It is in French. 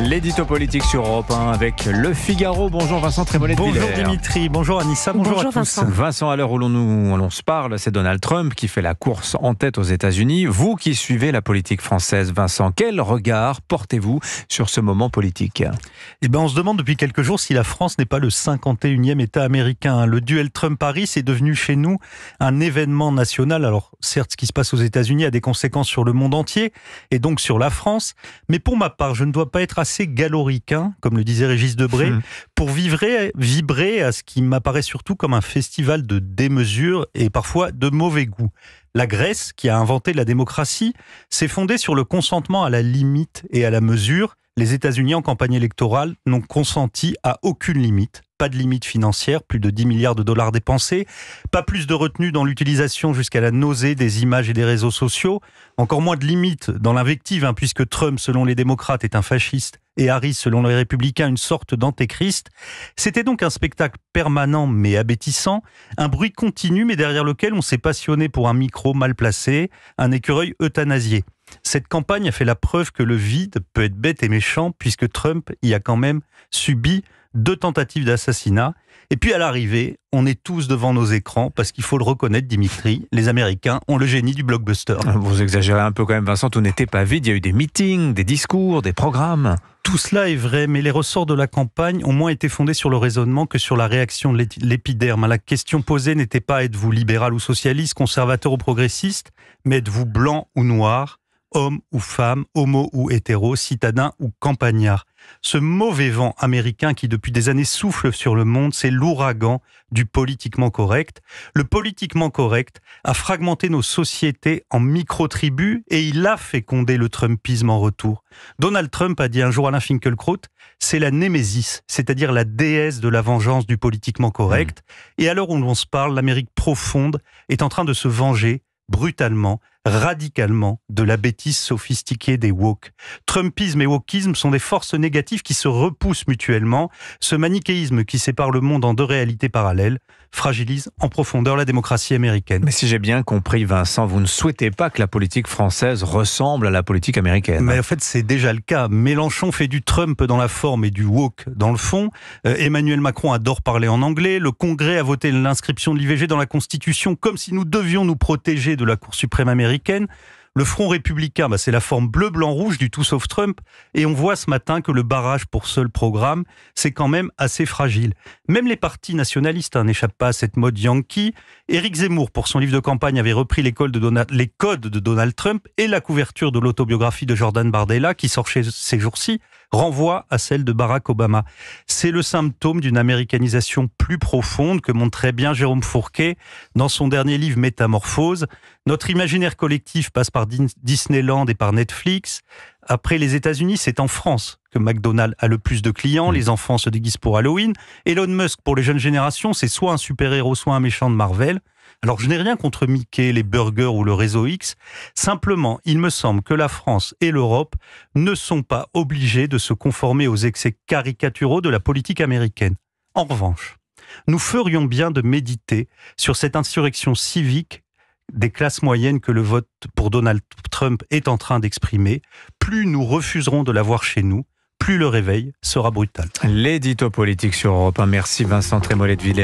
L'édito politique sur Europe 1 avec Le Figaro. Bonjour Vincent Trémollet-de-Villers. Bonjour Dimitri, bonjour Anissa, bonjour à tous. Vincent, à l'heure où l'on se parle, c'est Donald Trump qui fait la course en tête aux États-Unis. Vous qui suivez la politique française, Vincent, quel regard portez-vous sur ce moment politique ? On se demande depuis quelques jours si la France n'est pas le 51e État américain. Le duel Trump-Paris est devenu chez nous un événement national. Alors certes, ce qui se passe aux États-Unis a des conséquences sur le monde entier et donc sur la France. Mais pour ma part, je ne dois pas être assez galoricain, comme le disait Régis Debray, pour vibrer à ce qui m'apparaît surtout comme un festival de démesure et parfois de mauvais goût. La Grèce, qui a inventé la démocratie, s'est fondée sur le consentement à la limite et à la mesure. Les États-Unis, en campagne électorale, n'ont consenti à aucune limite. Pas de limite financière, plus de 10 milliards de dollars dépensés, pas plus de retenue dans l'utilisation jusqu'à la nausée des images et des réseaux sociaux, encore moins de limite dans l'invective, puisque Trump, selon les démocrates, est un fasciste et Harris, selon les républicains, une sorte d'antéchrist. C'était donc un spectacle permanent mais abétissant, un bruit continu mais derrière lequel on s'est passionné pour un micro mal placé, un écureuil euthanasié. Cette campagne a fait la preuve que le vide peut être bête et méchant, puisque Trump y a quand même subi 2 tentatives d'assassinat. Et puis à l'arrivée, on est tous devant nos écrans, parce qu'il faut le reconnaître, Dimitri, les Américains ont le génie du blockbuster. Vous exagérez un peu quand même, Vincent, tout n'était pas vide, il y a eu des meetings, des discours, des programmes. Tout cela est vrai, mais les ressorts de la campagne ont moins été fondés sur le raisonnement que sur la réaction de l'épiderme. La question posée n'était pas êtes-vous libéral ou socialiste, conservateur ou progressiste, mais êtes-vous blanc ou noir, homme ou femme, homo ou hétéro, citadin ou campagnard. Ce mauvais vent américain qui depuis des années souffle sur le monde, c'est l'ouragan du politiquement correct. Le politiquement correct a fragmenté nos sociétés en micro-tribus et il a fécondé le Trumpisme en retour. Donald Trump a dit un jour à Alain Finkielkraut, c'est la némésis, c'est-à-dire la déesse de la vengeance du politiquement correct. Et à l'heure où l'on se parle, l'Amérique profonde est en train de se venger brutalement, radicalement, de la bêtise sophistiquée des woke. Trumpisme et wokisme sont des forces négatives qui se repoussent mutuellement. Ce manichéisme qui sépare le monde en 2 réalités parallèles fragilise en profondeur la démocratie américaine. Mais si j'ai bien compris, Vincent, vous ne souhaitez pas que la politique française ressemble à la politique américaine. Mais en fait, c'est déjà le cas. Mélenchon fait du Trump dans la forme et du woke dans le fond. Emmanuel Macron adore parler en anglais. Le Congrès a voté l'inscription de l'IVG dans la Constitution comme si nous devions nous protéger de la Cour suprême américaine. Le Front républicain, c'est la forme bleu-blanc-rouge du tout sauf Trump. Et on voit ce matin que le barrage pour seul programme, c'est quand même assez fragile. Même les partis nationalistes n'échappent pas à cette mode yankee. Éric Zemmour, pour son livre de campagne, avait repris les codes de Donald Trump, et la couverture de l'autobiographie de Jordan Bardella, qui sort ces jours-ci, renvoie à celle de Barack Obama. C'est le symptôme d'une américanisation plus profonde que montre très bien Jérôme Fourquet dans son dernier livre Métamorphose. Notre imaginaire collectif passe par Disneyland et par Netflix. Après les États-Unis, c'est en France que McDonald's a le plus de clients. Les enfants se déguisent pour Halloween. Elon Musk, pour les jeunes générations, c'est soit un super-héros, soit un méchant de Marvel. Alors, je n'ai rien contre Mickey, les burgers ou le réseau X. Simplement, il me semble que la France et l'Europe ne sont pas obligées de se conformer aux excès caricaturaux de la politique américaine. En revanche, nous ferions bien de méditer sur cette insurrection civique des classes moyennes que le vote pour Donald Trump est en train d'exprimer. Plus nous refuserons de la voir chez nous, plus le réveil sera brutal. L'édito politique sur Europe 1. Merci Vincent Trémollet-de-Villers.